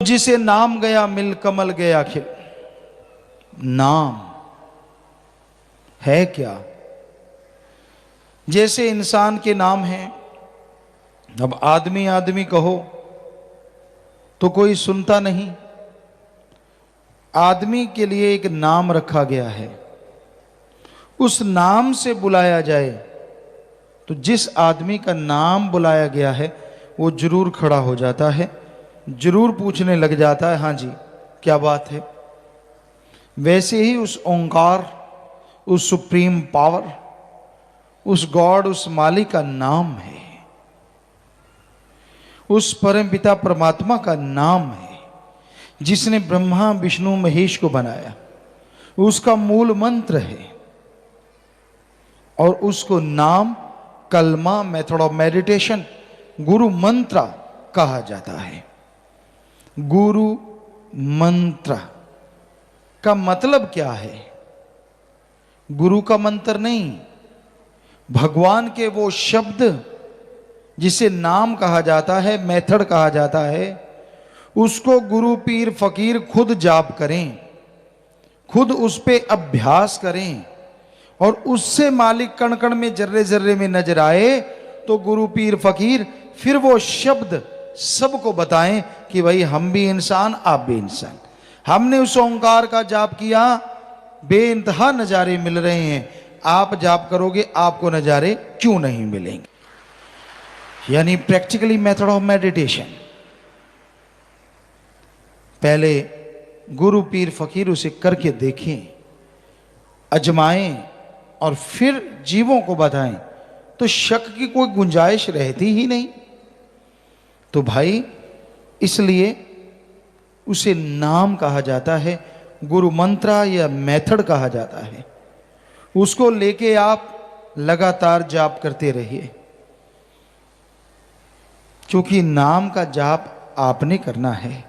जिसे नाम गया मिल कमल गया खिल। नाम है क्या? जैसे इंसान के नाम हैं। अब आदमी आदमी कहो तो कोई सुनता नहीं। आदमी के लिए एक नाम रखा गया है, उस नाम से बुलाया जाए तो जिस आदमी का नाम बुलाया गया है वो जरूर खड़ा हो जाता है, जरूर पूछने लग जाता है, हाँ जी क्या बात है। वैसे ही उस ओंकार, उस सुप्रीम पावर, उस गॉड, उस मालिक का नाम है, उस परम पिता परमात्मा का नाम है जिसने ब्रह्मा विष्णु महेश को बनाया। उसका मूल मंत्र है और उसको नाम, कलमा, मेथड ऑफ मेडिटेशन, गुरु मंत्र कहा जाता है। गुरु मंत्र का मतलब क्या है? गुरु का मंत्र नहीं, भगवान के वो शब्द जिसे नाम कहा जाता है, मेथड कहा जाता है, उसको गुरु पीर फकीर खुद जाप करें, खुद उस पे अभ्यास करें और उससे मालिक कण कण में, जर्रे जर्रे में नजर आए तो गुरु पीर फकीर फिर वो शब्द सबको बताएं कि भाई हम भी इंसान, आप भी इंसान। हमने उस ओंकार का जाप किया, बेइंतहा नजारे मिल रहे हैं, आप जाप करोगे आपको नजारे क्यों नहीं मिलेंगे? यानी प्रैक्टिकली मेथड ऑफ मेडिटेशन। पहले गुरु पीर फकीर उसे करके देखें, अजमाएं और फिर जीवों को बताएं तो शक की कोई गुंजाइश रहती ही नहीं। तो भाई इसलिए उसे नाम कहा जाता है, गुरु मंत्र या मेथड कहा जाता है। उसको लेके आप लगातार जाप करते रहिए, क्योंकि नाम का जाप आपने करना है।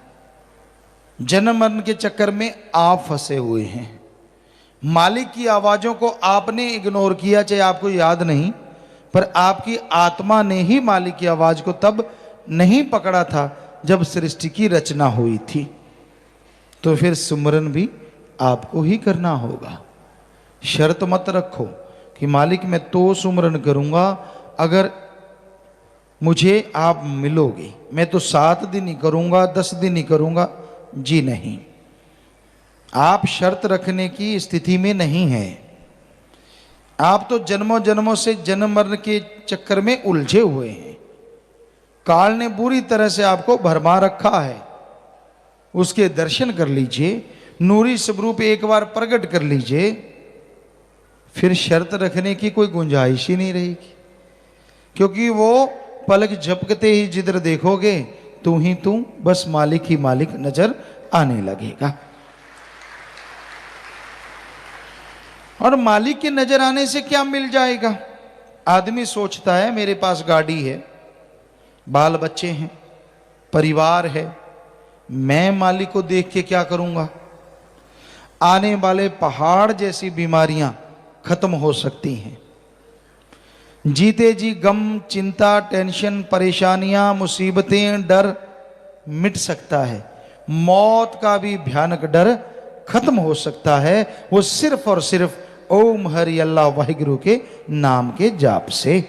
जन्म मरण के चक्कर में आप फंसे हुए हैं, मालिक की आवाजों को आपने इग्नोर किया, चाहे आपको याद नहीं, पर आपकी आत्मा ने ही मालिक की आवाज को तब नहीं पकड़ा था जब सृष्टि की रचना हुई थी। तो फिर सुमरन भी आपको ही करना होगा। शर्त मत रखो कि मालिक मैं तो सुमरन करूंगा अगर मुझे आप मिलोगे, मैं तो 7 दिन ही करूंगा, 10 दिन ही करूंगा। जी नहीं, आप शर्त रखने की स्थिति में नहीं है। आप तो जन्मों जन्मों से जन्म मरण के चक्कर में उलझे हुए हैं। काल ने बुरी तरह से आपको भरमा रखा है। उसके दर्शन कर लीजिए, नूरी स्वरूप एक बार प्रकट कर लीजिए, फिर शर्त रखने की कोई गुंजाइश ही नहीं रहेगी। क्योंकि वो पलक झपकते ही जिधर देखोगे तू ही तू, बस मालिक ही मालिक नजर आने लगेगा। और मालिक के नजर आने से क्या मिल जाएगा? आदमी सोचता है मेरे पास गाड़ी है, बाल बच्चे हैं, परिवार है, मैं मालिक को देख के क्या करूंगा? आने वाले पहाड़ जैसी बीमारियां खत्म हो सकती हैं। जीते जी गम, चिंता, टेंशन, परेशानियां, मुसीबतें, डर मिट सकता है। मौत का भी भयानक डर खत्म हो सकता है, वो सिर्फ और सिर्फ ओम हरि अल्लाह वाहिगुरु के नाम के जाप से।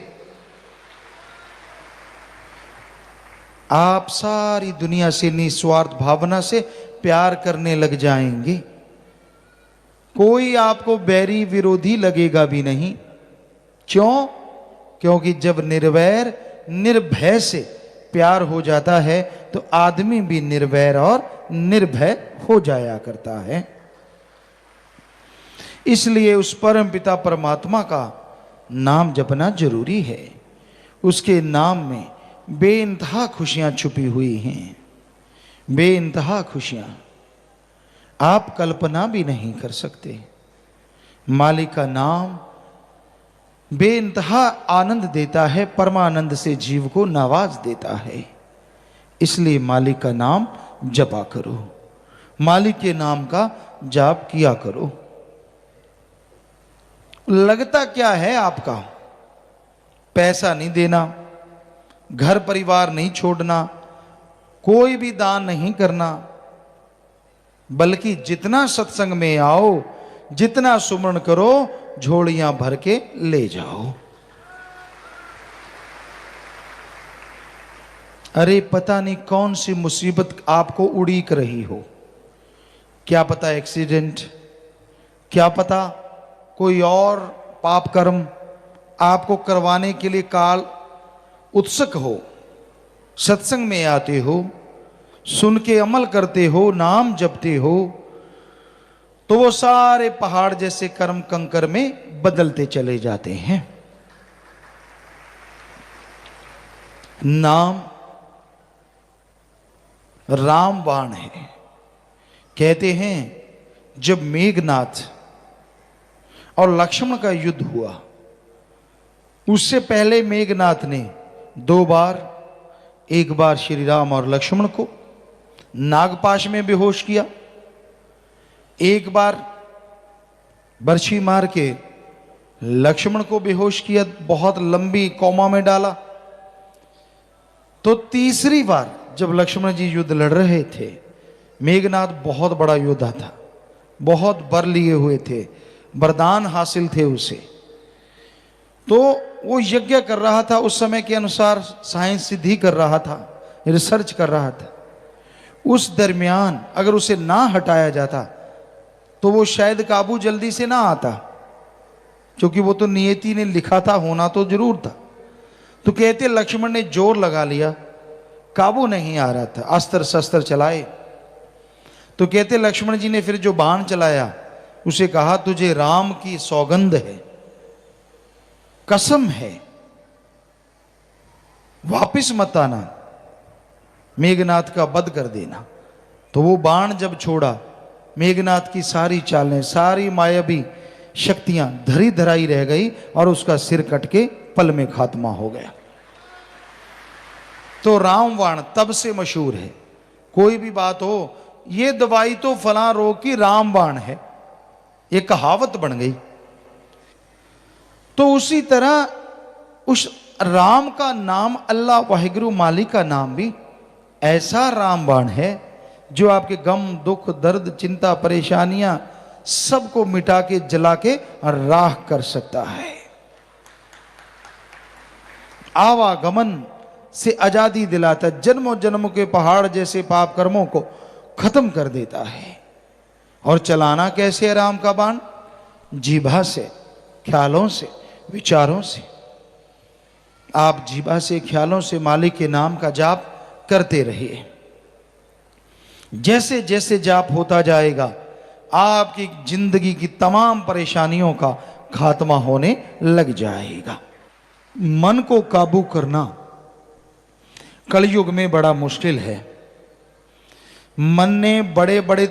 आप सारी दुनिया से निस्वार्थ भावना से प्यार करने लग जाएंगे। कोई आपको बैरी विरोधी लगेगा भी नहीं। क्यों? क्योंकि जब निर्वैर निर्भय से प्यार हो जाता है तो आदमी भी निर्वैर और निर्भय हो जाया करता है। इसलिए उस परम पिता परमात्मा का नाम जपना जरूरी है। उसके नाम में बेइंतहा खुशियां छुपी हुई हैं, बेइंतहा खुशियां आप कल्पना भी नहीं कर सकते। मालिक का नाम बेइंतहा आनंद देता है, परमानंद से जीव को नवाज देता है। इसलिए मालिक का नाम जपा करो, मालिक के नाम का जाप किया करो। लगता क्या है आपका? पैसा नहीं देना, घर परिवार नहीं छोड़ना, कोई भी दान नहीं करना, बल्कि जितना सत्संग में आओ, जितना सुमरण करो, झोलियां भर के ले जाओ। अरे पता नहीं कौन सी मुसीबत आपको उड़ीक रही हो, क्या पता एक्सीडेंट, क्या पता कोई और पाप कर्म आपको करवाने के लिए काल उत्सुक हो। सत्संग में आते हो, सुन के अमल करते हो, नाम जपते हो, तो वो सारे पहाड़ जैसे कर्म कंकर में बदलते चले जाते हैं। नाम रामबाण है। कहते हैं जब मेघनाथ और लक्ष्मण का युद्ध हुआ, उससे पहले मेघनाथ ने 2 बार, एक बार श्री राम और लक्ष्मण को नागपाश में बेहोश किया, एक बार बर्छी मार के लक्ष्मण को बेहोश किया, बहुत लंबी कोमा में डाला। तो तीसरी बार जब लक्ष्मण जी युद्ध लड़ रहे थे, मेघनाथ बहुत बड़ा योद्धा था, बहुत वर लिए हुए थे, वरदान हासिल थे उसे, तो वो यज्ञ कर रहा था, उस समय के अनुसार साइंस सिद्धि कर रहा था, रिसर्च कर रहा था। उस दरमियान अगर उसे ना हटाया जाता तो वो शायद काबू जल्दी से ना आता, क्योंकि वो तो नियति ने लिखा था, होना तो जरूर था। तो कहते लक्ष्मण ने जोर लगा लिया, काबू नहीं आ रहा था, अस्त्र शस्त्र चलाए। तो कहते लक्ष्मण जी ने फिर जो बाण चलाया, उसे कहा तुझे राम की सौगंध है, कसम है, वापिस मत आना, मेघनाथ का वध कर देना। तो वो बाण जब छोड़ा, मेघनाथ की सारी चालें, सारी मायावी शक्तियां धरी धराई रह गई और उसका सिर कट के पल में खात्मा हो गया। तो रामबाण तब से मशहूर है। कोई भी बात हो, ये दवाई तो फला रोग की रामबाण है, ये कहावत बन गई। तो उसी तरह उस राम का नाम, अल्लाह वाहिगुरु मालिक का नाम भी ऐसा रामबाण है जो आपके गम, दुख, दर्द, चिंता, परेशानियां सबको मिटा के, जला के राख कर सकता है। आवागमन से आजादी दिलाता, जन्मों जन्मों के पहाड़ जैसे पाप कर्मों को खत्म कर देता है। और चलाना कैसे है राम का बाण? जीभा से, ख्यालों से, विचारों से। आप जीभा से, ख्यालों से मालिक के नाम का जाप करते रहिए। जैसे जैसे जाप होता जाएगा, आपकी जिंदगी की तमाम परेशानियों का खात्मा होने लग जाएगा। मन को काबू करना कलयुग में बड़ा मुश्किल है। मन ने बड़े बड़े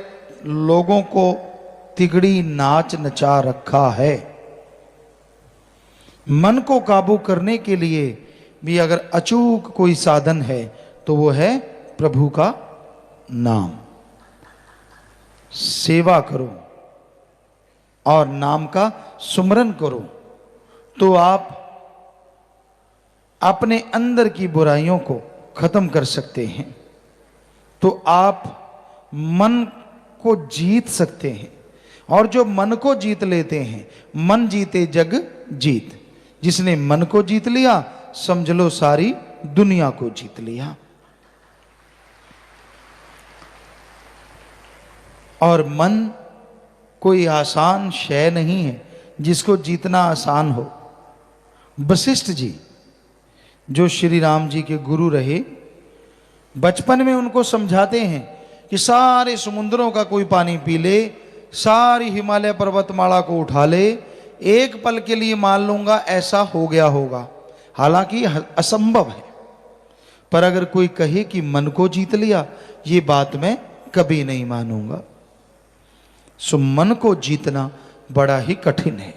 लोगों को तिगड़ी नाच नचा रखा है। मन को काबू करने के लिए भी अगर अचूक कोई साधन है तो वो है प्रभु का नाम। सेवा करो और नाम का सुमरन करो, तो आप अपने अंदर की बुराइयों को खत्म कर सकते हैं। तो आप मन को जीत सकते हैं। और जो मन को जीत लेते हैं, मन जीते जग जीत। जिसने मन को जीत लिया, समझ लो सारी दुनिया को जीत लिया। और मन कोई आसान शय नहीं है जिसको जीतना आसान हो। वशिष्ठ जी जो श्री राम जी के गुरु रहे, बचपन में उनको समझाते हैं कि सारे समुद्रों का कोई पानी पी ले, सारी हिमालय पर्वतमाला को उठा ले, एक पल के लिए मान लूंगा ऐसा हो गया होगा। हालांकि असंभव है, पर अगर कोई कहे कि मन को जीत लिया, ये बात मैं कभी नहीं मानूंगा। सो मन को जीतना बड़ा ही कठिन है,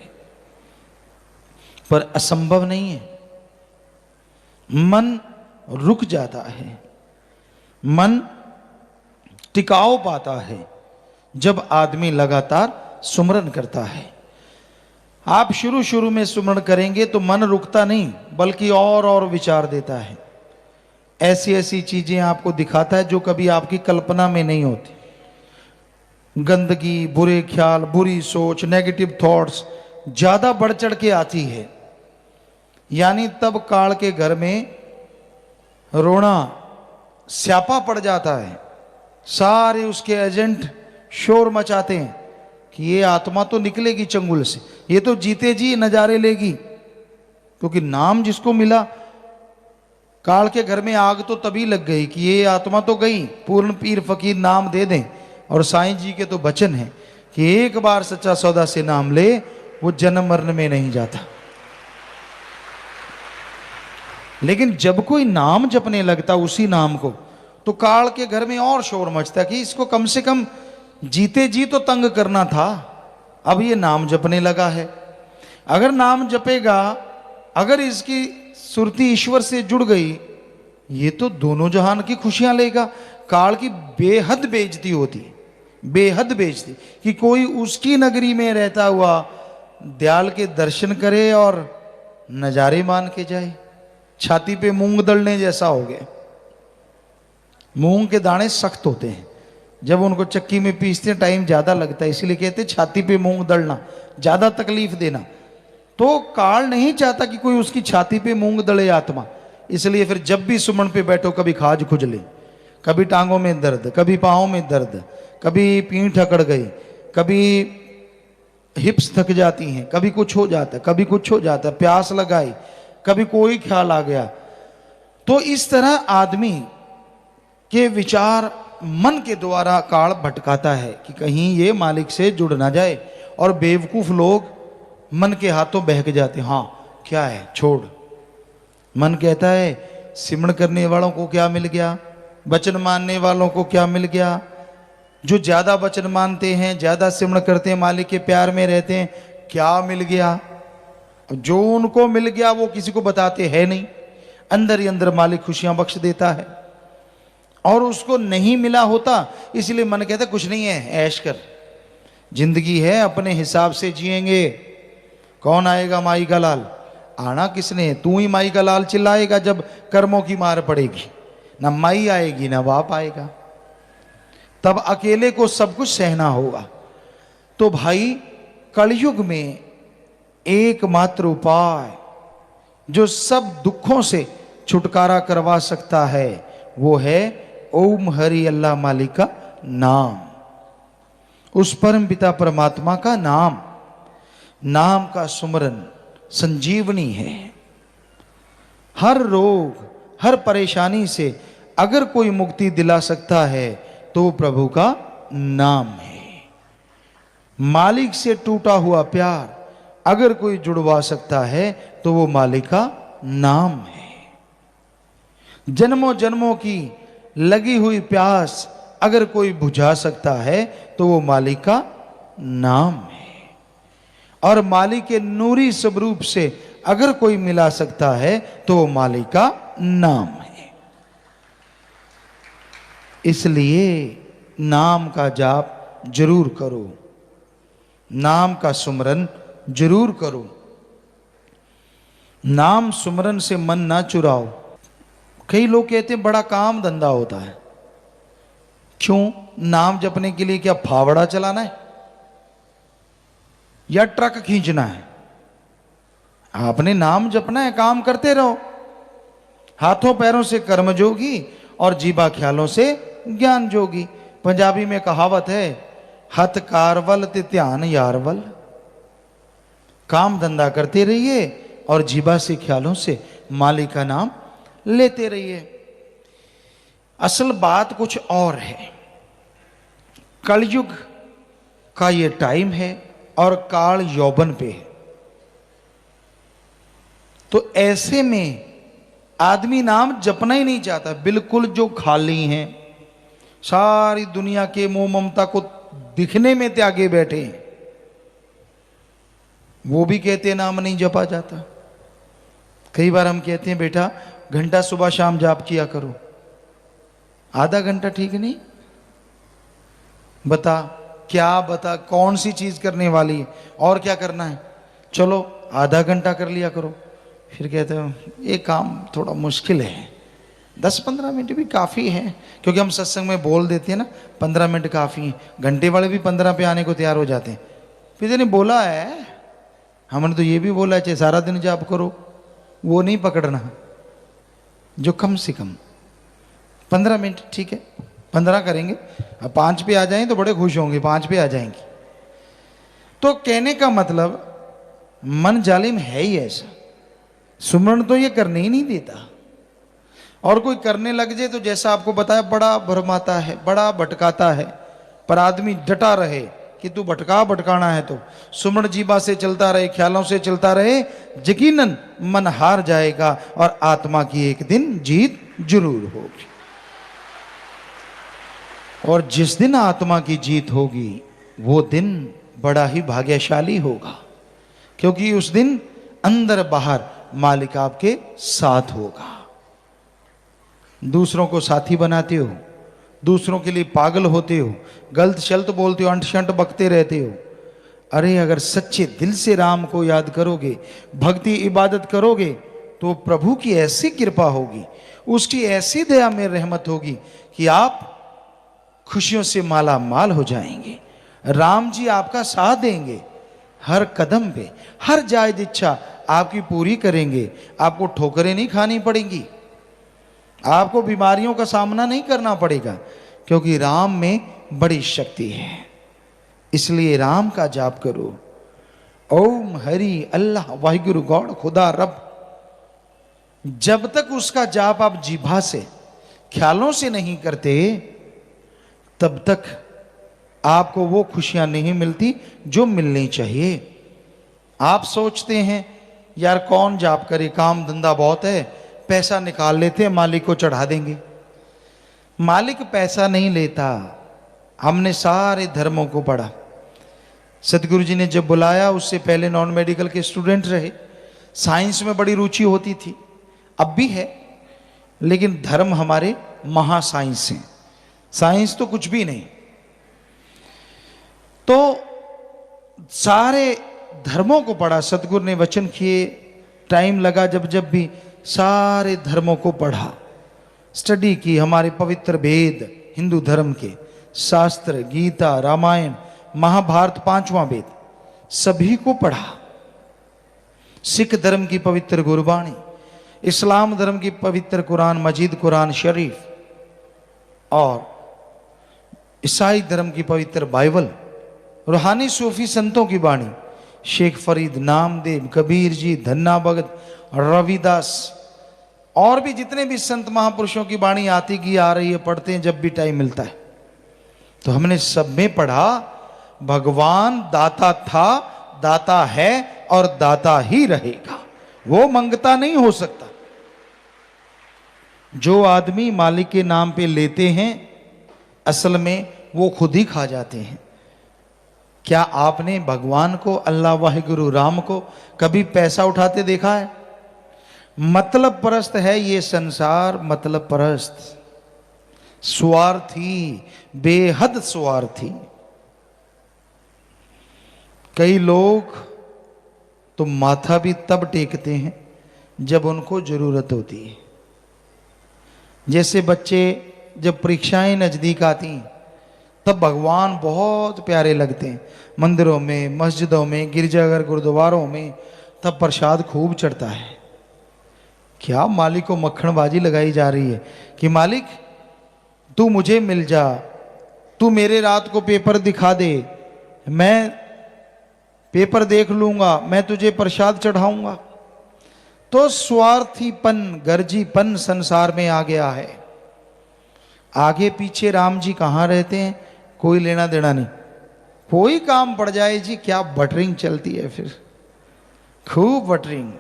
पर असंभव नहीं है। मन रुक जाता है, मन टिकाव पाता है जब आदमी लगातार सुमरन करता है। आप शुरू शुरू में सुमरन करेंगे तो मन रुकता नहीं, बल्कि और विचार देता है। ऐसी ऐसी चीजें आपको दिखाता है जो कभी आपकी कल्पना में नहीं होती। गंदगी, बुरे ख्याल, बुरी सोच, नेगेटिव थॉट्स ज्यादा बढ़ चढ़ के आती है। यानी तब काल के घर में रोना स्यापा पड़ जाता है। सारे उसके एजेंट शोर मचाते हैं कि ये आत्मा तो निकलेगी चंगुल से, ये तो जीते जी नजारे लेगी। क्योंकि नाम जिसको मिला, काल के घर में आग तो तभी लग गई कि ये आत्मा तो गई, पूर्ण पीर फकीर नाम दे दें। और साईं जी के तो वचन है कि एक बार सच्चा सौदा से नाम ले वो जन्म मरण में नहीं जाता। लेकिन जब कोई नाम जपने लगता उसी नाम को, तो काल के घर में और शोर मचता कि इसको कम से कम जीते जी तो तंग करना था, अब ये नाम जपने लगा है। अगर नाम जपेगा, अगर इसकी सुरती ईश्वर से जुड़ गई, ये तो दोनों जहान की खुशियां लेगा। काल की बेहद बेइज्जती होती, बेहद बेइज्जती कि कोई उसकी नगरी में रहता हुआ दयाल के दर्शन करे और नजारे मान के जाए। छाती पे मूंग दलने जैसा हो गया। मूंग के दाने सख्त होते हैं, जब उनको चक्की में पीसते हैं टाइम ज्यादा लगता है, इसीलिए कहते हैं छाती पे मूंग दलना, ज्यादा तकलीफ देना। तो काल नहीं चाहता कि कोई उसकी छाती पे मूंग दले आत्मा। इसलिए फिर जब भी सुमन पे बैठो, कभी खाज खुजले, कभी टांगों में दर्द, कभी पाँव में दर्द, कभी पीठ अकड़ गई, कभी हिप्स थक जाती हैं, कभी कुछ हो जाता है, कभी कुछ हो जाता है, प्यास लगाई, कभी कोई ख्याल आ गया। तो इस तरह आदमी के विचार मन के द्वारा काल भटकाता है कि कहीं ये मालिक से जुड़ ना जाए। और बेवकूफ लोग मन के हाथों बहक जाते। हाँ क्या है, छोड़। मन कहता है सिमरण करने वालों को क्या मिल गया, वचन मानने वालों को क्या मिल गया। जो ज्यादा वचन मानते हैं, ज्यादा सिमरण करते हैं, मालिक के प्यार में रहते हैं, क्या मिल गया। जो उनको मिल गया वो किसी को बताते हैं नहीं। अंदर ही अंदर मालिक खुशियां बख्श देता है। और उसको नहीं मिला होता, इसलिए मन कहता कुछ नहीं है, ऐश कर, जिंदगी है, अपने हिसाब से जिएंगे। कौन आएगा माई का लाल, आना किसने, तू ही माई का लाल चिल्लाएगा जब कर्मों की मार पड़ेगी। ना माई आएगी ना बाप आएगा, तब अकेले को सब कुछ सहना होगा। तो भाई कलयुग में एकमात्र उपाय जो सब दुखों से छुटकारा करवा सकता है वो है ओम हरि अल्लाह मालिक का नाम, उस परम पिता परमात्मा का नाम। नाम का सुमरन संजीवनी है। हर रोग, हर परेशानी से अगर कोई मुक्ति दिला सकता है तो प्रभु का नाम है। मालिक से टूटा हुआ प्यार अगर कोई जुड़वा सकता है तो वो मालिक का नाम है। जन्मों जन्मों की लगी हुई प्यास अगर कोई बुझा सकता है तो वो मालिक का नाम है। और मालिक के नूरी स्वरूप से अगर कोई मिला सकता है तो वो मालिक का नाम है। इसलिए नाम का जाप जरूर करो, नाम का सुमरन जरूर करो। नाम सुमरन से मन ना चुराओ। कई लोग कहते हैं बड़ा काम धंधा होता है। क्यों? नाम जपने के लिए क्या फावड़ा चलाना है या ट्रक खींचना है? आपने नाम जपना है, काम करते रहो। हाथों पैरों से कर्म जोगी और जीवा ख्यालों से ज्ञान जोगी। पंजाबी में कहावत है, हथ कारवल ते ध्यान यारवल। काम धंधा करते रहिए और जीवा से ख्यालों से मालिक का नाम लेते रहिए। असल बात कुछ और है। कलयुग का ये टाइम है और काल यौवन पे है। तो ऐसे में आदमी नाम जपना ही नहीं चाहता। बिल्कुल जो खाली हैं, सारी दुनिया के मोह ममता को दिखने में त्यागे बैठे हैं, वो भी कहते हैं नाम नहीं जपा जाता। कई बार हम कहते हैं बेटा घंटा सुबह शाम जाप किया करो। आधा घंटा ठीक नहीं? बता क्या, बता कौन सी चीज करने वाली है और क्या करना है? चलो आधा घंटा कर लिया करो। फिर कहते हो ये काम थोड़ा मुश्किल है, 10-15 मिनट भी काफ़ी है, क्योंकि हम सत्संग में बोल देते हैं ना 15 मिनट काफ़ी है। घंटे वाले भी 15 पे आने को तैयार हो जाते हैं। पिता ने बोला है, हमने तो ये भी बोला है चाहे सारा दिन जाप करो, वो नहीं पकड़ना, जो कम से कम 15 मिनट ठीक है, 15 करेंगे। अब 5 पे आ जाएं तो बड़े खुश होंगे, 5 पे आ जाएंगे। तो कहने का मतलब मन जालिम है ही ऐसा, सुमरण तो ये करने ही नहीं देता। और कोई करने लग जाए तो जैसा आपको बताया बड़ा भरमाता है, बड़ा भटकाता है, पर आदमी डटा रहे कि तू भटकाना है तो सुमरण जीवा से चलता रहे, ख्यालों से चलता रहे, यकीनन मन हार जाएगा और आत्मा की एक दिन जीत जरूर होगी। और जिस दिन आत्मा की जीत होगी वो दिन बड़ा ही भाग्यशाली होगा, क्योंकि उस दिन अंदर बाहर मालिक आपके साथ होगा। दूसरों को साथी बनाते हो, दूसरों के लिए पागल होते हो, गलत शल्त बोलते हो, अंट शंट बकते रहते हो। अरे अगर सच्चे दिल से राम को याद करोगे, भक्ति इबादत करोगे, तो प्रभु की ऐसी कृपा होगी, उसकी ऐसी दया में रहमत होगी कि आप खुशियों से माला माल हो जाएंगे। राम जी आपका साथ देंगे, हर कदम पे हर जायज इच्छा आपकी पूरी करेंगे। आपको ठोकरें नहीं खानी पड़ेंगी, आपको बीमारियों का सामना नहीं करना पड़ेगा, क्योंकि राम में बड़ी शक्ति है। इसलिए राम का जाप करो। ओम हरि अल्लाह वाहिगुरु गौड़ खुदा रब। जब तक उसका जाप आप जीभा से ख्यालों से नहीं करते, तब तक आपको वो खुशियां नहीं मिलती जो मिलनी चाहिए। आप सोचते हैं यार कौन जाप करे, काम धंधा बहुत है, पैसा निकाल लेते हैं मालिक को चढ़ा देंगे। मालिक पैसा नहीं लेता। हमने सारे धर्मों को पढ़ा। सतगुरु जी ने जब बुलाया, उससे पहले नॉन मेडिकल के स्टूडेंट रहे, साइंस में बड़ी रुचि होती थी, अब भी है, लेकिन धर्म हमारे महा साइंस हैं, साइंस तो कुछ भी नहीं। तो सारे धर्मों को पढ़ा, सतगुरु ने वचन किए, टाइम लगा जब भी सारे धर्मों को पढ़ा, स्टडी की, हमारे पवित्र वेद हिंदू धर्म के शास्त्र, गीता, रामायण, महाभारत, 5वां वेद, सभी को पढ़ा। सिख धर्म की पवित्र गुरबाणी, इस्लाम धर्म की पवित्र कुरान मजीद, कुरान शरीफ, और ईसाई धर्म की पवित्र बाइबल, रूहानी सूफी संतों की वाणी, शेख फरीद, नामदेव, कबीर जी, धन्ना भगत, रविदास, और भी जितने भी संत महापुरुषों की वाणी आती की आ रही है, पढ़ते हैं जब भी टाइम मिलता है। तो हमने सब में पढ़ा, भगवान दाता था, दाता है और दाता ही रहेगा, वो मंगता नहीं हो सकता। जो आदमी मालिक के नाम पे लेते हैं, असल में वो खुद ही खा जाते हैं। क्या आपने भगवान को, अल्लाह वाहिगुरु राम को कभी पैसा उठाते देखा है? मतलब परस्त है ये संसार, मतलब परस्त, स्वार्थी, बेहद स्वार्थी। कई लोग तो माथा भी तब टेकते हैं जब उनको जरूरत होती है। जैसे बच्चे जब परीक्षाएं नजदीक आती तब भगवान बहुत प्यारे लगते हैं, मंदिरों में, मस्जिदों में, गिरजाघर, गुरुद्वारों में, तब प्रसाद खूब चढ़ता है। क्या मालिक को मक्खनबाजी लगाई जा रही है कि मालिक तू मुझे मिल जा, तू मेरे रात को पेपर दिखा दे, मैं पेपर देख लूंगा, मैं तुझे प्रसाद चढ़ाऊंगा। तो स्वार्थीपन, गर्जीपन संसार में आ गया है। आगे पीछे राम जी कहाँ रहते हैं, कोई लेना देना नहीं। कोई काम पड़ जाए जी, क्या बटरिंग चलती है, फिर खूब बटरिंग,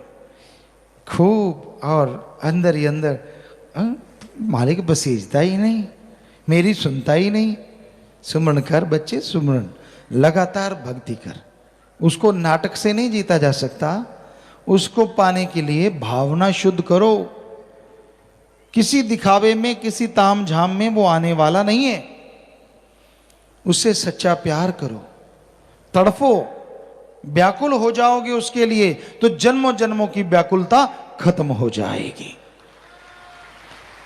खूब, और अंदर ही अंदर मालिक बसेजता ही नहीं, मेरी सुनता ही नहीं। सुमरण कर बच्चे, सुमरण, लगातार भक्ति कर। उसको नाटक से नहीं जीता जा सकता, उसको पाने के लिए भावना शुद्ध करो। किसी दिखावे में, किसी ताम झाम में वो आने वाला नहीं है। उससे सच्चा प्यार करो, तड़फो, व्याकुल हो जाओगे उसके लिए तो जन्मों जन्मों की व्याकुलता खत्म हो जाएगी।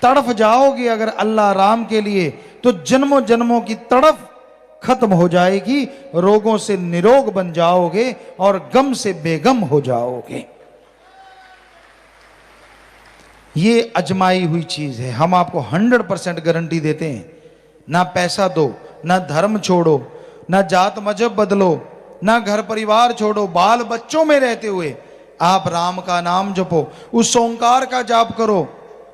तड़फ जाओगे अगर अल्लाह राम के लिए तो जन्मों जन्मों की तड़फ खत्म हो जाएगी, रोगों से निरोग बन जाओगे और गम से बेगम हो जाओगे। ये अजमाई हुई चीज है, हम आपको 100% गारंटी देते हैं। ना पैसा दो, ना धर्म छोड़ो, ना जात मजहब बदलो, ना घर परिवार छोड़ो, बाल बच्चों में रहते हुए आप राम का नाम जपो, उस ओंकार का जाप करो,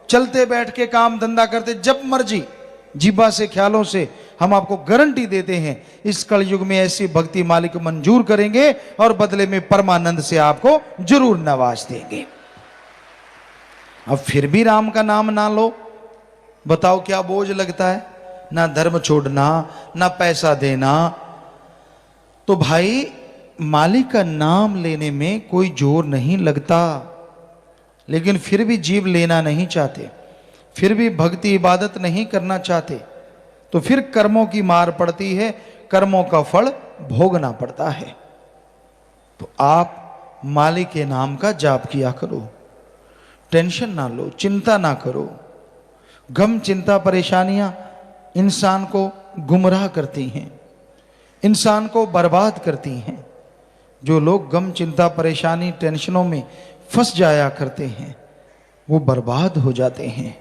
चलते बैठ के काम धंधा करते, जब मर्जी जीबा से ख्यालों से। हम आपको गारंटी देते हैं इस कलयुग में ऐसी भक्ति मालिक मंजूर करेंगे और बदले में परमानंद से आपको जरूर नवाज देंगे। अब फिर भी राम का नाम ना लो, बताओ क्या बोझ लगता है? ना धर्म छोड़ना, ना पैसा देना। तो भाई मालिक का नाम लेने में कोई जोर नहीं लगता, लेकिन फिर भी जीव लेना नहीं चाहते, फिर भी भक्ति इबादत नहीं करना चाहते, तो फिर कर्मों की मार पड़ती है, कर्मों का फल भोगना पड़ता है। तो आप मालिक के नाम का जाप किया करो, टेंशन ना लो, चिंता ना करो। गम चिंता परेशानियां इंसान को गुमराह करती हैं, इंसान को बर्बाद करती हैं। जो लोग गम चिंता परेशानी टेंशनों में फंस जाया करते हैं वो बर्बाद हो जाते हैं।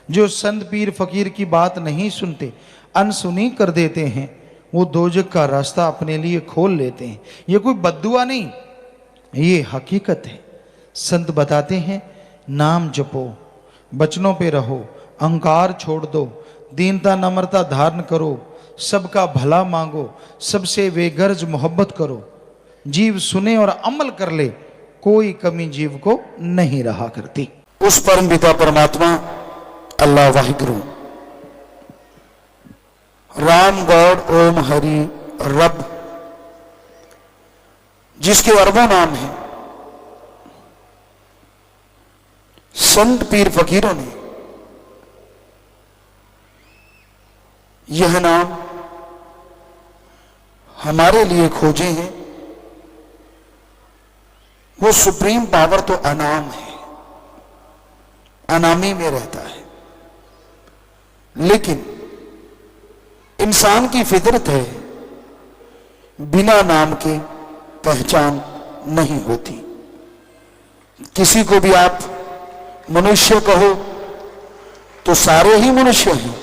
जो संत पीर फकीर की बात नहीं सुनते, अनसुनी कर देते हैं, वो दोजख का रास्ता अपने लिए खोल लेते हैं। ये कोई बद्दुआ नहीं, ये हकीकत है। संत बताते हैं नाम जपो, बचनों पे रहो, अहंकार छोड़ दो, दीनता नम्रता धारण करो, सबका भला मांगो, सबसे बेगर्ज मोहब्बत करो। जीव सुने और अमल कर ले, कोई कमी जीव को नहीं रहा करती। उस परम पिता परमात्मा अल्लाह वाहिगुरु राम गॉड ओम हरि रब, जिसके अरबों नाम है, संत पीर फकीरों ने यह नाम हमारे लिए खोजे हैं। वो सुप्रीम पावर तो अनाम है, अनामी में रहता है, लेकिन इंसान की फितरत है बिना नाम के पहचान नहीं होती। किसी को भी आप मनुष्य कहो तो सारे ही मनुष्य हैं,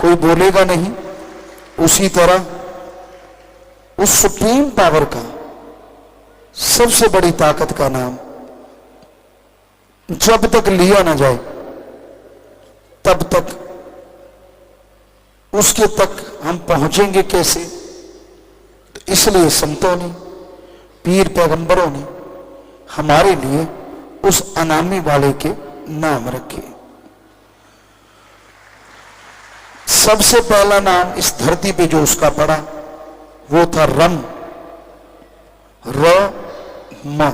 कोई बोलेगा नहीं। उसी तरह उस सुप्रीम पावर का सबसे बड़ी ताकत का नाम जब तक लिया ना जाए तब तक उसके तक हम पहुंचेंगे कैसे? तो इसलिए संतों ने, पीर पैगंबरों ने हमारे लिए उस अनामी वाले के नाम रखे। सबसे पहला नाम इस धरती पे जो उसका पड़ा वो था रम, र म।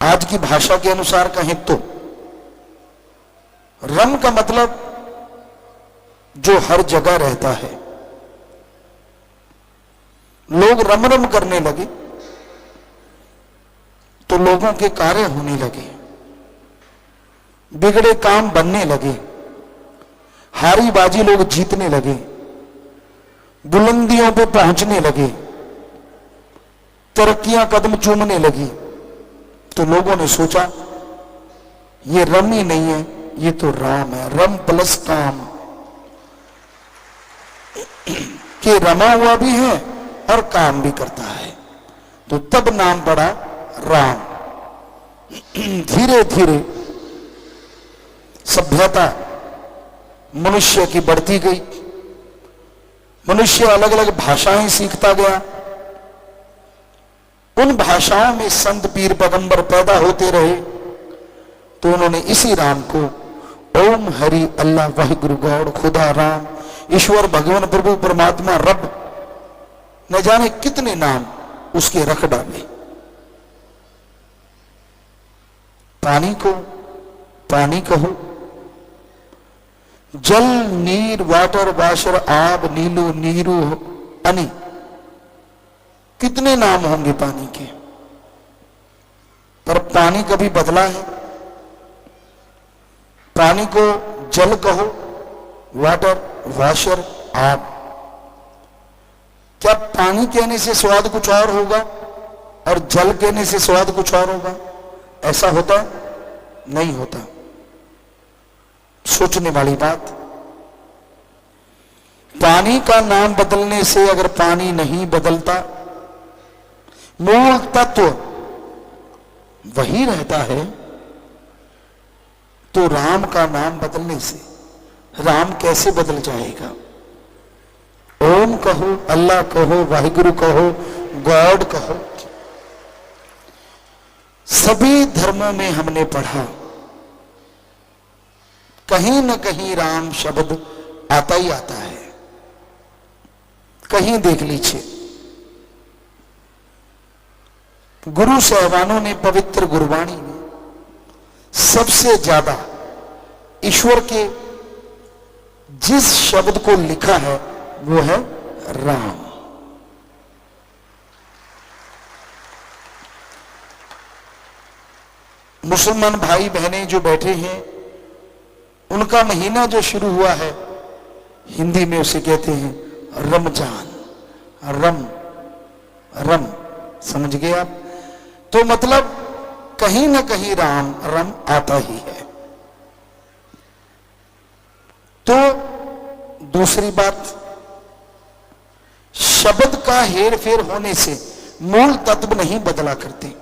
आज की भाषा के अनुसार कहें तो रम का मतलब जो हर जगह रहता है। लोग रम रम करने लगे तो लोगों के कार्य होने लगे, बिगड़े काम बनने लगे, हारी बाजी लोग जीतने लगे, बुलंदियों पे पहुंचने लगे, तरक्कियां कदम चूमने लगी। तो लोगों ने सोचा ये रम ही नहीं है, ये तो राम है। रम प्लस काम, कि रमा हुआ भी है और काम भी करता है, तो तब नाम पड़ा राम। धीरे धीरे सभ्यता मनुष्य की बढ़ती गई, मनुष्य अलग अलग भाषाएं सीखता गया, उन भाषाओं में संत पीर पैगंबर पैदा होते रहे। तो उन्होंने इसी राम को ओम हरि अल्लाह वाहिगुरु गॉड खुदा राम ईश्वर भगवान प्रभु परमात्मा रब, न जाने कितने नाम उसके रख डाले। पानी को पानी कहो, जल नीर वाटर वाशर आब नीलू नीरू अनि, कितने नाम होंगे पानी के, पर पानी कभी बदला है? पानी को जल कहो, वाटर, वॉशर, आप। क्या पानी कहने से स्वाद कुछ और होगा और जल कहने से स्वाद कुछ और होगा? ऐसा होता नहीं होता। सोचने वाली बात। पानी का नाम बदलने से अगर पानी नहीं बदलता, मूल तत्व वही रहता है, तो राम का नाम बदलने से राम कैसे बदल जाएगा? ओम कहो, अल्लाह कहो, वाहिगुरु कहो, गॉड कहो। सभी धर्मों में हमने पढ़ा, कहीं न कहीं राम शब्द आता ही आता है। कहीं देख लीजिए, गुरु साहबानों ने पवित्र गुरबाणी में सबसे ज्यादा ईश्वर के जिस शब्द को लिखा है वो है राम। मुसलमान भाई बहनें जो बैठे हैं, उनका महीना जो शुरू हुआ है, हिंदी में उसे कहते हैं रमजान। रम रम, समझ गए आप? तो मतलब कहीं ना कहीं राम रम आता ही है। तो दूसरी बात, शब्द का हेर फेर होने से मूल तत्व नहीं बदला करते।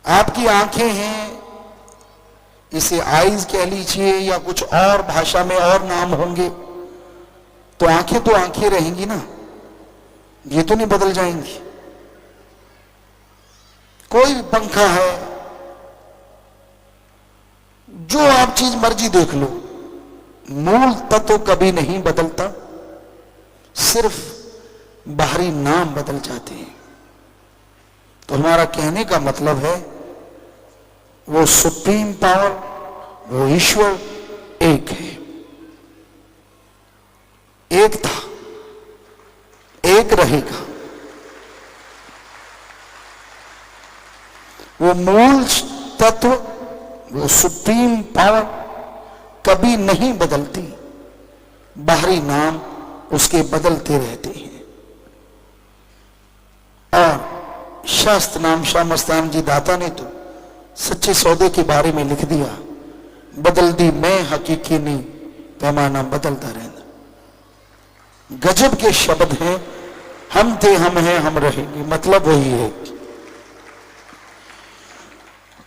आपकी आंखें हैं, इसे आईज कह लीजिए या कुछ और भाषा में और नाम होंगे, तो आंखें रहेंगी ना, ये तो नहीं बदल जाएंगी। कोई भी पंखा है, जो आप चीज मर्जी देख लो, मूल तत्व कभी नहीं बदलता, सिर्फ बाहरी नाम बदल जाते हैं। तो हमारा कहने का मतलब है, वो सुप्रीम पावर, वो ईश्वर एक है, एक था, एक रहेगा। वो मूल तत्व, वो सुप्रीम पावर कभी नहीं बदलती, बाहरी नाम उसके बदलते रहते हैं। और शास्त्र नाम शाह मस्तान जी दाता ने तो सच्चे सौदे के बारे में लिख दिया, बदल दी मैं हकीकी नहीं, पैमाना बदलता रहना। गजब के शब्द हैं, हम थे, हम हैं, हम रहेंगे, मतलब वही है।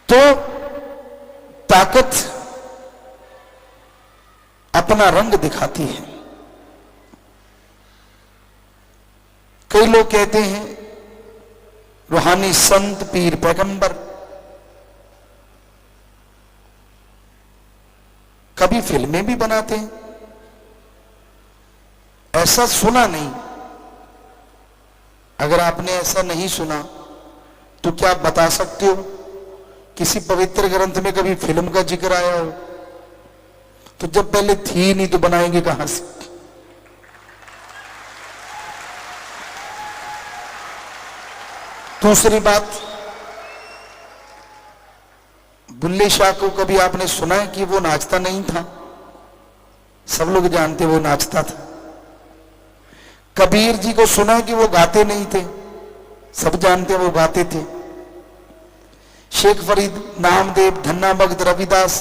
तो ताकत अपना रंग दिखाती है। कई लोग कहते हैं रूहानी संत, पीर, पैगंबर, कभी फिल्में भी बनाते हैं, ऐसा सुना नहीं। अगर आपने ऐसा नहीं सुना तो क्या आप बता सकते हो किसी पवित्र ग्रंथ में कभी फिल्म का जिक्र आया हो? तो जब पहले थी नहीं तो बनाएंगे कहां से? दूसरी बात, बुल्ले शाह को कभी आपने सुना है कि वो नाचता नहीं था? सब लोग जानते वो नाचता था। कबीर जी को सुना है कि वो गाते नहीं थे? सब जानते वो गाते थे। शेख फरीद, नामदेव, धन्ना भगत, रविदास,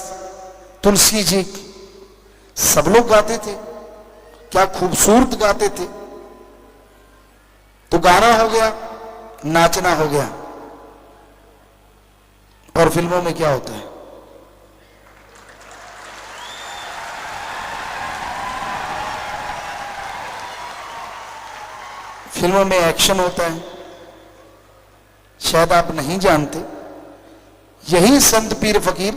तुलसी जी, सब लोग गाते थे। क्या खूबसूरत गाते थे। तो गाना हो गया, नाचना हो गया। और फिल्मों में क्या होता है? फिल्मों में एक्शन होता है। शायद आप नहीं जानते, यही संत पीर फकीर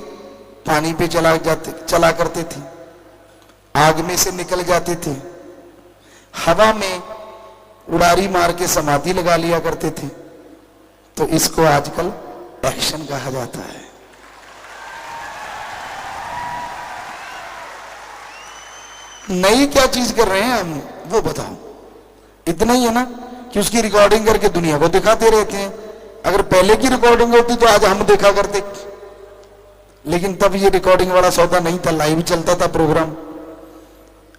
पानी पे चला करते थे, आग में से निकल जाते थे, हवा में उड़ारी मार के समाधि लगा लिया करते थे। तो इसको आजकल एक्शन कहा जाता है। नई क्या चीज कर रहे हैं हम, वो बताओ। इतना ही है ना कि उसकी रिकॉर्डिंग करके दुनिया को दिखाते रहते हैं। अगर पहले की रिकॉर्डिंग होती तो आज हम देखा करते। लेकिन तब ये रिकॉर्डिंग वाला सौदा नहीं था, लाइव चलता था प्रोग्राम।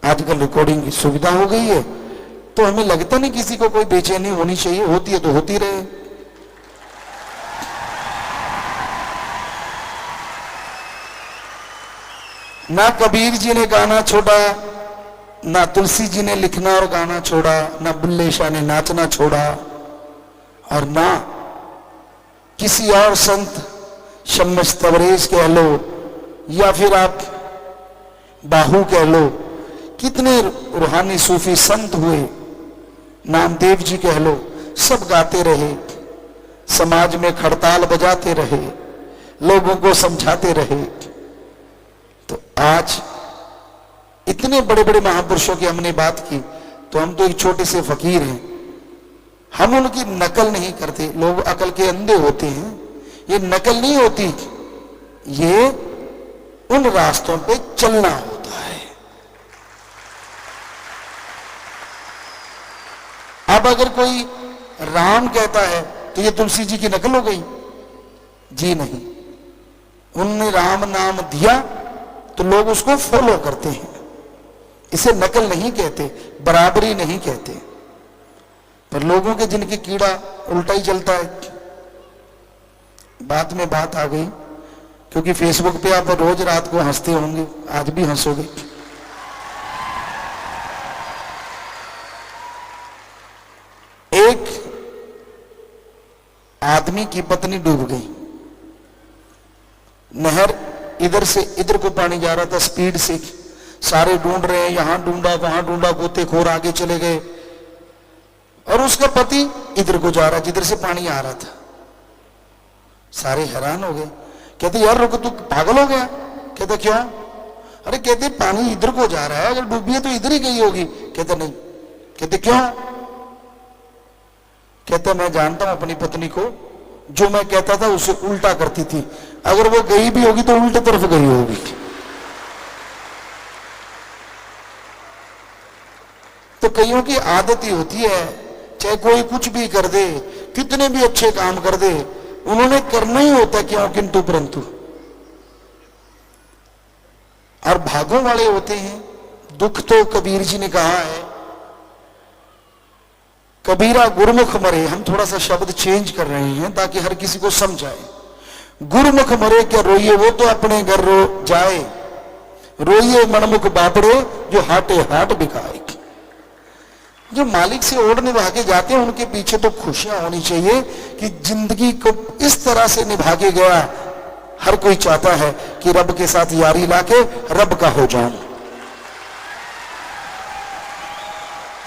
आजकल रिकॉर्डिंग की सुविधा हो गई है, तो हमें लगता नहीं किसी को कोई बेचैनी होनी चाहिए, होती है तो होती रहे। ना कबीर जी ने गाना छोड़ा, ना तुलसी जी ने लिखना और गाना छोड़ा, ना बुल्ले शाह ने नाचना छोड़ा, और ना किसी और संत शम्स तबरेज कह लो या फिर आप बाहू कह लो, कितने रूहानी सूफी संत हुए, नामदेव जी कह लो, सब गाते रहे, समाज में खड़ताल बजाते रहे, लोगों को समझाते रहे। तो आज इतने बड़े बड़े महापुरुषों की हमने बात की, तो हम तो एक छोटे से फकीर हैं, हम उनकी नकल नहीं करते। लोग अकल के अंधे होते हैं, ये नकल नहीं होती, ये उन रास्तों पे चलना होता है। अब अगर कोई राम कहता है तो ये तुलसी जी की नकल हो गई? जी नहीं, उन्होंने राम नाम दिया तो लोग उसको फॉलो करते हैं, इसे नकल नहीं कहते, बराबरी नहीं कहते। पर लोगों के जिनकी कीड़ा उल्टा ही चलता है। बात में बात आ गई, क्योंकि फेसबुक पे आप रोज रात को हंसते होंगे, आज भी हंसोगे। एक आदमी की पत्नी डूब गई, नहर इधर से इधर को पानी जा रहा था स्पीड से, सारे ढूंढ रहे हैं, यहां ढूंढा वहां ढूंढा, गोतेखोर आगे चले गए, और उसका पति इधर को जा रहा जिधर से पानी आ रहा था। सारे हैरान हो गए, कहते यार रुको, तू पागल हो गया? कहते क्यों? अरे कहते पानी इधर को जा रहा है, अगर डूबी है तो इधर ही गई होगी। कहते नहीं। कहते क्यों? कहते मैं जानता हूं अपनी पत्नी को, जो मैं कहता था उसे उल्टा करती थी, अगर वो गई भी होगी तो उल्टे तरफ गई होगी। तो कईयों की आदत ही होती है, चाहे कोई कुछ भी कर दे, कितने भी अच्छे काम कर दे, उन्होंने करना ही होता क्यों किंतु परंतु। और भागों वाले होते हैं। दुख तो कबीर जी ने कहा है, कबीरा गुरमुख मरे, हम थोड़ा सा शब्द चेंज कर रहे हैं ताकि हर किसी को समझ आए। गुरमुख मरे क्या रोइए, वो तो अपने घर रो जाए, रोइए मनमुख बापड़े, जो हाटे हाट बिकाए। जो मालिक से ओढ़ निभा के जाते हैं उनके पीछे तो खुशियां होनी चाहिए कि जिंदगी को इस तरह से निभा के गया। हर कोई चाहता है कि रब के साथ यारी लाके रब का हो जाऊं।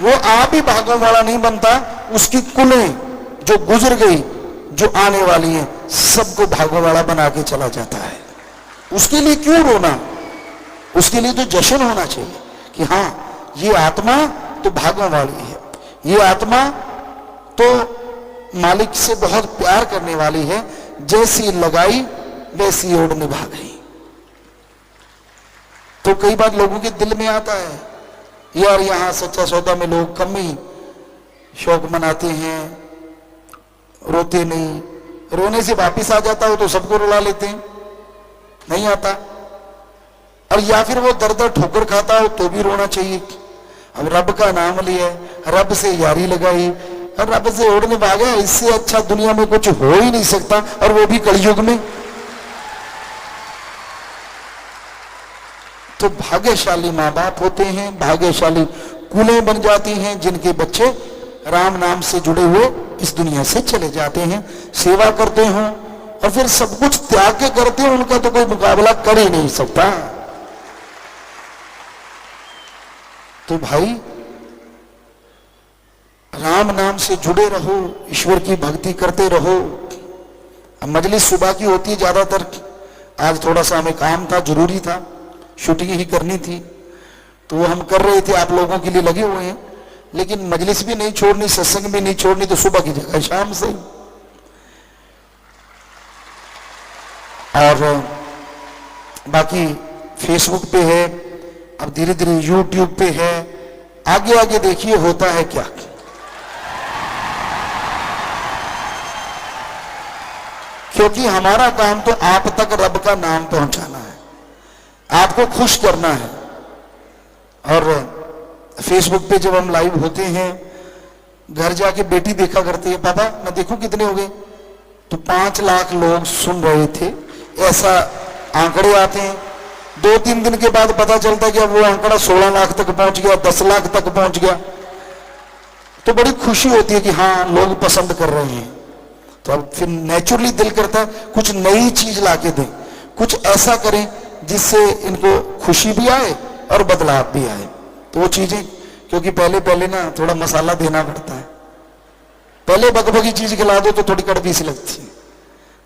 वो आप ही भागों वाला नहीं बनता, उसकी कुलें जो गुजर गई, जो आने वाली है, सबको भागों वाला बना के चला जाता है। उसके लिए क्यों रोना? उसके लिए तो जश्न होना चाहिए कि हाँ ये आत्मा तो भागों वाली है, ये आत्मा तो मालिक से बहुत प्यार करने वाली है, जैसी लगाई वैसी ओढ़ निभा गई। तो कई बार लोगों के दिल में आता है यार यहां सच्चा सौदा में लोग कम ही शौक मनाते हैं, रोते नहीं, रोने से वापिस आ जाता हो तो सबको रुला लेते हैं, नहीं आता। और या फिर वो दर दर ठोकर खाता हो तो भी रोना चाहिए। अब रब का नाम लिया, रब से यारी लगाई और रब से ओढ़ने भागा, इससे अच्छा दुनिया में कुछ हो ही नहीं सकता, और वो भी कलयुग में। तो भाग्यशाली माँ बाप होते हैं, भाग्यशाली कुलें बन जाती हैं जिनके बच्चे राम नाम से जुड़े हुए इस दुनिया से चले जाते हैं, सेवा करते हो और फिर सब कुछ त्याग के करते हो, उनका तो कोई मुकाबला कर ही नहीं सकता। तो भाई राम नाम से जुड़े रहो, ईश्वर की भक्ति करते रहो। मजलिस सुबह की होती है ज्यादातर, आज थोड़ा सा हमें काम था, जरूरी था, शूटिंग ही करनी थी, तो वो हम कर रहे थे, आप लोगों के लिए लगे हुए हैं। लेकिन मजलिस भी नहीं छोड़नी, सत्संग भी नहीं छोड़नी, तो सुबह की जगह शाम से। और बाकी फेसबुक पे है, अब धीरे धीरे यूट्यूब पे है, आगे आगे देखिए होता है क्या। क्योंकि हमारा काम तो आप तक रब का नाम पहुंचाना है, आपको खुश करना है। और फेसबुक पे जब हम लाइव होते हैं, घर जाके बेटी देखा करती है, पापा मैं देखूं कितने हो गए, तो 5 लाख लोग सुन रहे थे, ऐसा आंकड़े आते हैं। 2-3 दिन के बाद पता चलता है कि अब वो आंकड़ा 16 लाख तक पहुंच गया, 10 लाख तक पहुंच गया। तो बड़ी खुशी होती है कि हाँ लोग पसंद कर रहे हैं। तो अब फिर नेचुरली दिल करता है कुछ नई चीज लाके दें, कुछ ऐसा करें जिससे इनको खुशी भी आए और बदलाव भी आए। तो वो चीजें, क्योंकि पहले ना थोड़ा मसाला देना पड़ता है, पहले बकबकी चीज खिला दो तो थोड़ी कड़वी सी लगती है।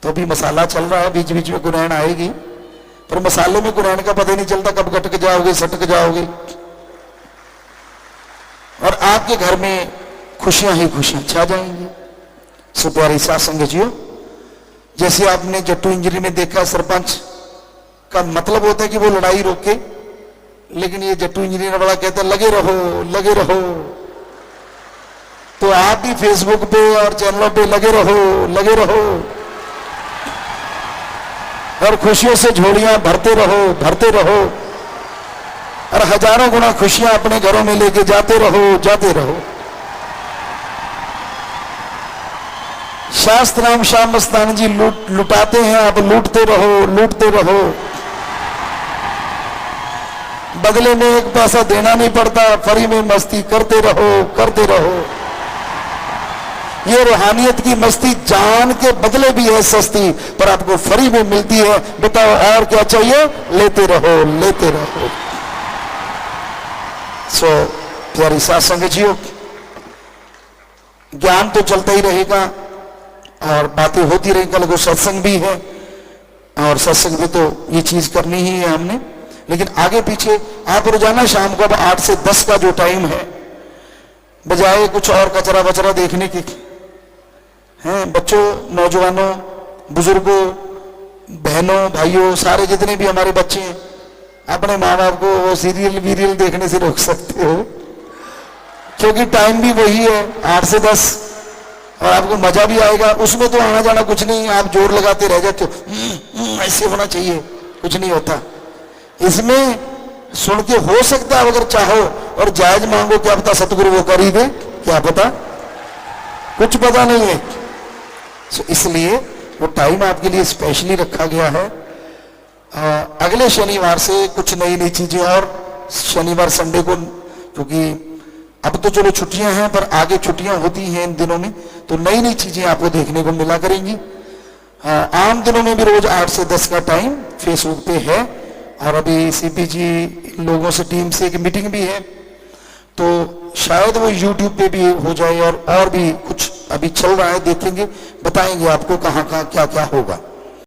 तो अभी मसाला चल रहा है, बीच बीच में गुनैन आएगी, पर मसाले में गुनैन का पता ही नहीं चलता कब गटक जाओगे, सटक जाओगे, और आपके घर में खुशियां ही खुशियां छा जाएंगी। सो प्यारी साथ संगतियों, जैसे आपने जट्टू इंजरी में देखा, सरपंच का मतलब होता है कि वो लड़ाई रोके, लेकिन ये जट्टू इंजीनियर वाला कहता है लगे रहो लगे रहो। तो आप भी फेसबुक पे और चैनलों पे लगे रहो और खुशियों से झोलियां भरते रहो और हजारों गुना खुशियां अपने घरों में लेके जाते रहो। शास्त्र राम श्याम मस्तानी जी लुटाते हैं, आप लूटते रहो। बदले में एक पैसा देना नहीं पड़ता, फ्री में मस्ती करते रहो। ये रूहानियत की मस्ती जान के बदले भी है सस्ती, पर आपको फ्री में मिलती है। बताओ और क्या चाहिए, लेते रहो। सो प्यारी साथ संगतियों, ज्ञान तो चलता ही रहेगा और बातें होती रहेंगी। कल को सत्संग भी है और सत्संग में तो ये चीज करनी ही है हमने, लेकिन आगे पीछे आप रोजाना शाम को अब 8 से 10 का जो टाइम है, बजाय कुछ और कचरा बचरा देखने की हैं, बच्चों, नौजवानों, बुजुर्गों, बहनों, भाइयों, सारे जितने भी हमारे बच्चे हैं, अपने माँ बाप को वो सीरियल देखने से रोक सकते हो, क्योंकि टाइम भी वही है 8 से 10 और आपको मजा भी आएगा। उसमें तो आना जाना कुछ नहीं, आप जोर लगाते रह जाते हो, ऐसे होना चाहिए, कुछ नहीं होता। इसमें सुन के हो सकता है अगर चाहो और जायज मांगो, क्या पता सतगुरु वो कर ही दे, क्या पता, कुछ पता नहीं है। इसलिए वो टाइम आपके लिए स्पेशली रखा गया है। अगले शनिवार से कुछ नई चीजें, और शनिवार संडे को, क्योंकि अब तो चलो छुट्टियां हैं पर आगे छुट्टियां होती हैं इन दिनों में, तो नई चीजें आपको देखने को मिला करेंगी। आम दिनों में भी रोज 8 से 10 का टाइम फेसबुक पे है, और अभी सीपीजी लोगों से टीम से एक मीटिंग भी है, तो शायद वो यूट्यूब पे भी हो जाए, और भी कुछ अभी चल रहा है, देखेंगे, बताएंगे आपको कहाँ क्या होगा।